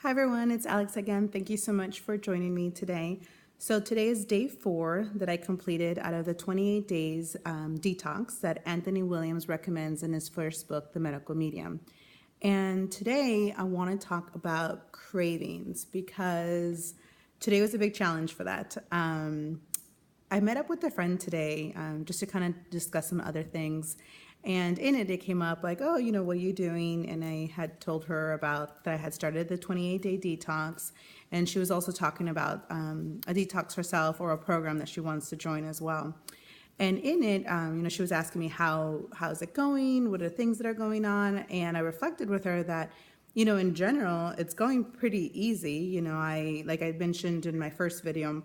Hi everyone, it's Alex again. Thank you so much for joining me today. So today is day 4 that I completed out of the 28 days detox that Anthony Williams recommends in his first book, The Medical Medium. And today I want to talk about cravings because today was a big challenge for that. I met up with a friend today just to kind of discuss some other things. And in it came up like, oh, what are you doing? And I had told her about that I had started the 28-day detox. And she was also talking about a detox herself or a program that she wants to join as well. And in it, she was asking me how's it going? What are the things that are going on? And I reflected with her that, in general, it's going pretty easy. Like I mentioned in my first video,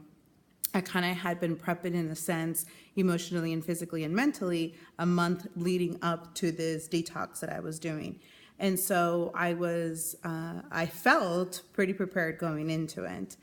I kind of had been prepping in a sense, emotionally and physically and mentally, a month leading up to this detox that I was doing. And so I felt pretty prepared going into it.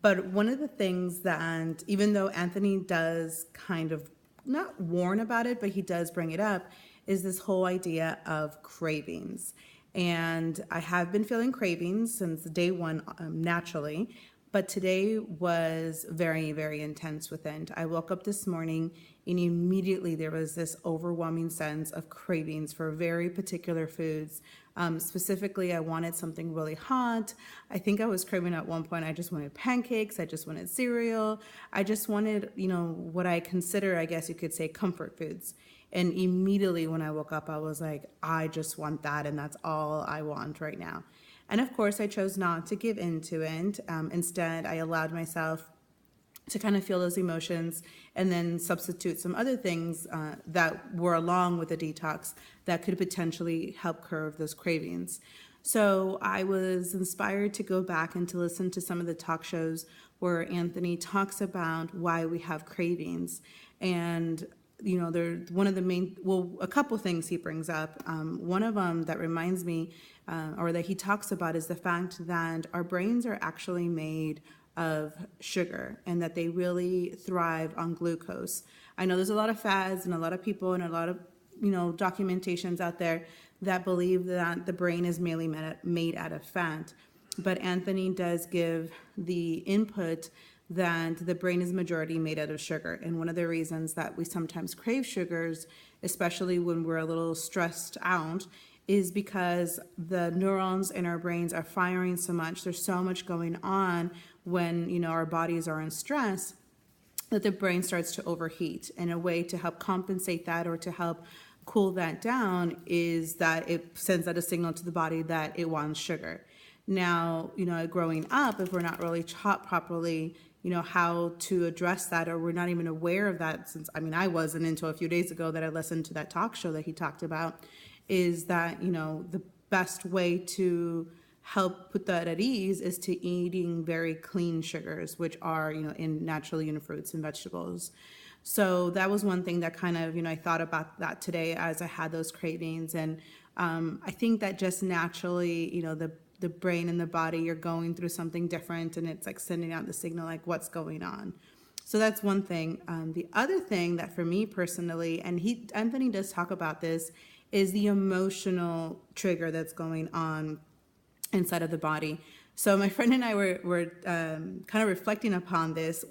But one of the things that, even though Anthony does kind of not warn about it, but he does bring it up, is this whole idea of cravings. And I have been feeling cravings since day one, naturally. But today was very, very intense within. I woke up this morning and immediately there was this overwhelming sense of cravings for very particular foods. Specifically, I wanted something really hot. I think I was craving at one point, I just wanted pancakes. I just wanted cereal. I just wanted, what I consider, I guess you could say, comfort foods. And immediately when I woke up, I was like, I just want that. And that's all I want right now. And of course, I chose not to give in to it. Instead, I allowed myself to kind of feel those emotions and then substitute some other things that were along with the detox that could potentially help curb those cravings. So I was inspired to go back and to listen to some of the talk shows where Anthony talks about why we have cravings. And they're one of the main, a couple things he brings up. One of them that reminds me, or that he talks about, is the fact that our brains are actually made of sugar and that they really thrive on glucose. I know there's a lot of fads and a lot of people and a lot of, documentations out there that believe that the brain is mainly made out of fat. But Anthony does give the input that the brain is majority made out of sugar. And one of the reasons that we sometimes crave sugars, especially when we're a little stressed out, is because the neurons in our brains are firing so much. There's so much going on when, our bodies are in stress, that the brain starts to overheat. And a way to help compensate that or to help cool that down is that it sends out a signal to the body that it wants sugar. Now, growing up, if we're not really taught properly, how to address that, or we're not even aware of that, since, I wasn't until a few days ago that I listened to that talk show that he talked about, is that, the best way to help put that at ease is to eating very clean sugars, which are, in naturally in fruits and vegetables. So that was one thing that kind of, I thought about that today as I had those cravings. And I think that just naturally, the brain and the body, you're going through something different and it's like sending out the signal like what's going on. So that's one thing. The other thing that for me personally, and Anthony does talk about this, is the emotional trigger that's going on inside of the body. So my friend and I were kind of reflecting upon this.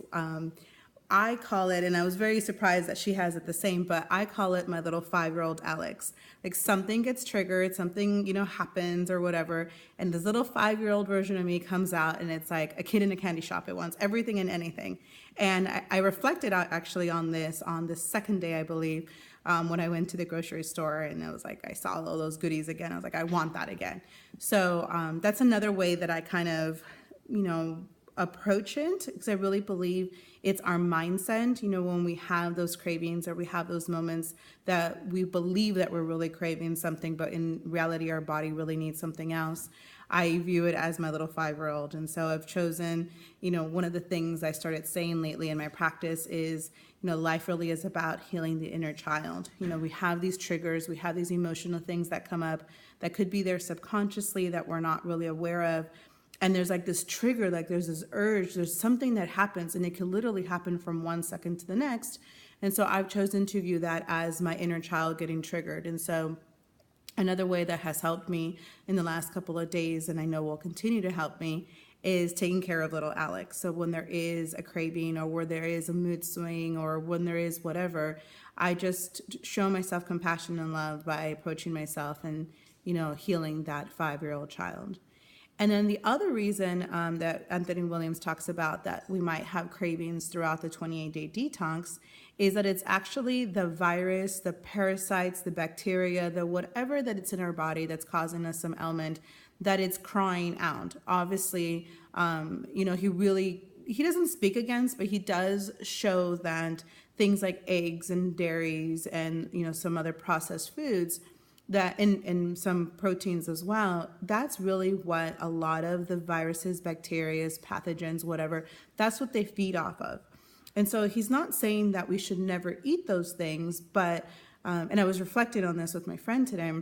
I call it, and I was very surprised that she has it the same, but I call it my little 5-year-old Alex. Like something gets triggered, something, happens or whatever, and this little 5-year-old version of me comes out and it's like a kid in a candy shop. It wants everything and anything. And I reflected out actually on the second day, I believe, when I went to the grocery store and I was like, I saw all those goodies again. I was like, I want that again. So that's another way that I kind of, approach it, because I really believe it's our mindset, when we have those cravings or we have those moments that we believe that we're really craving something, but in reality, our body really needs something else. I view it as my little 5-year-old. And so I've chosen, one of the things I started saying lately in my practice is, life really is about healing the inner child. We have these triggers, we have these emotional things that come up that could be there subconsciously that we're not really aware of. And there's like this trigger, like there's this urge, there's something that happens, and it can literally happen from one second to the next. And so I've chosen to view that as my inner child getting triggered. And so Another way that has helped me in the last couple of days, and I know will continue to help me, is taking care of little Alex. So when there is a craving or where there is a mood swing or when there is whatever, I just show myself compassion and love by approaching myself and, healing that 5-year-old child. And then the other reason that Anthony Williams talks about that we might have cravings throughout the 28-day detox is that it's actually the virus, the parasites, the bacteria, the whatever that it's in our body that's causing us some ailment that it's crying out. Obviously, he doesn't speak against, but he does show that things like eggs and dairies and, some other processed foods that in some proteins as well, that's really what a lot of the viruses, bacteria, pathogens, whatever, that's what they feed off of. And so he's not saying that we should never eat those things, but, and I was reflecting on this with my friend today,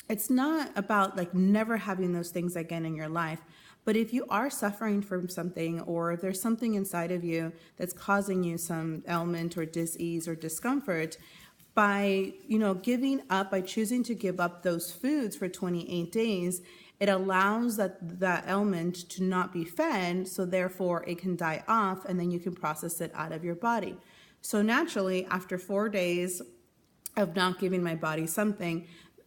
it's not about like never having those things again in your life. But if you are suffering from something, or if there's something inside of you that's causing you some ailment or dis-ease or discomfort, by giving up, by choosing to give up those foods for 28 days, it allows that ailment to not be fed, so therefore it can die off, and then you can process it out of your body. So naturally, after 4 days of not giving my body something,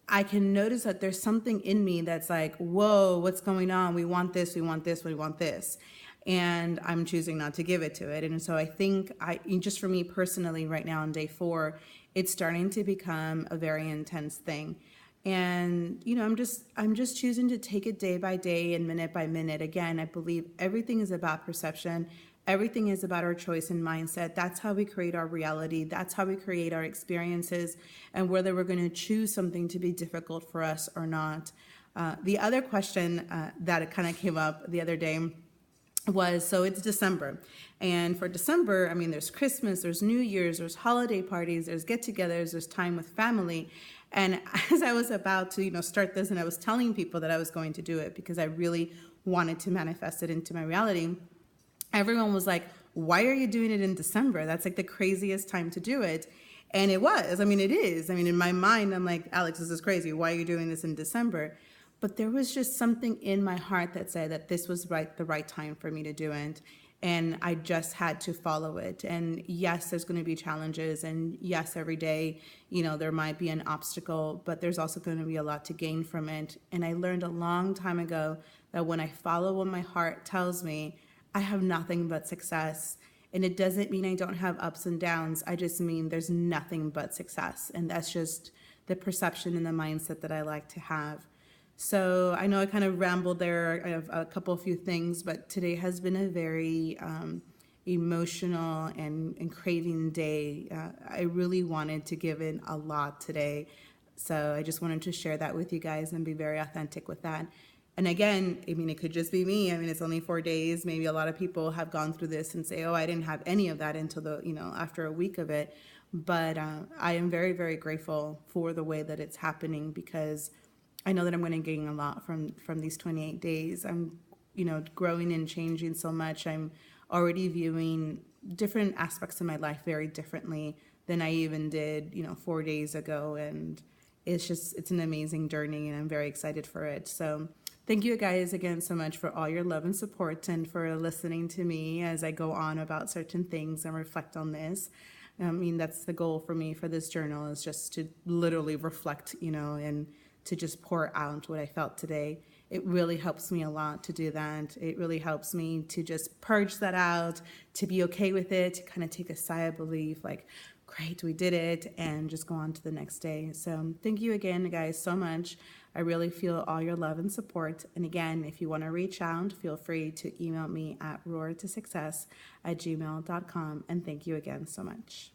I can notice that there's something in me that's like, whoa, what's going on? We want this, we want this, we want this. And I'm choosing not to give it to it. And so I think just for me personally right now on day 4, it's starting to become a very intense thing. And, I'm just choosing to take it day by day and minute by minute. Again, I believe everything is about perception. Everything is about our choice and mindset. That's how we create our reality. That's how we create our experiences, and whether we're going to choose something to be difficult for us or not. The other question that kind of came up the other day was, so it's December. And for December, there's Christmas, there's New Year's, there's holiday parties, there's get-togethers, there's time with family. And as I was about to, start this, and I was telling people that I was going to do it because I really wanted to manifest it into my reality, everyone was like, why are you doing it in December? That's like the craziest time to do it. And it was. It is. In my mind, I'm like, Alex, this is crazy. Why are you doing this in December? But there was just something in my heart that said that this was the right time for me to do it. And I just had to follow it. And yes, there's going to be challenges. And yes, every day, there might be an obstacle, but there's also going to be a lot to gain from it. And I learned a long time ago that when I follow what my heart tells me, I have nothing but success. And it doesn't mean I don't have ups and downs. I just mean there's nothing but success. And that's just the perception and the mindset that I like to have. So I know I kind of rambled there. I have a few things, but today has been a very emotional and craving day. I really wanted to give in a lot today. So I just wanted to share that with you guys and be very authentic with that. And again, it could just be me. It's only 4 days. Maybe a lot of people have gone through this and say, oh, I didn't have any of that until after a week of it. But I am very, very grateful for the way that it's happening, because I know that I'm going to gain a lot from these 28 days. I'm, growing and changing so much. I'm already viewing different aspects of my life very differently than I even did, 4 days ago. And it's an amazing journey, and I'm very excited for it. So thank you guys again so much for all your love and support, and for listening to me as I go on about certain things and reflect on this. That's the goal for me for this journal, is just to literally reflect, and to just pour out what I felt today. It really helps me a lot to do that. It really helps me to just purge that out, to be okay with it, to kind of take a sigh of relief, like, great, we did it, and just go on to the next day. So thank you again, guys, so much. I really feel all your love and support. And again, if you want to reach out, feel free to email me at roartosuccess@gmail.com. And thank you again so much.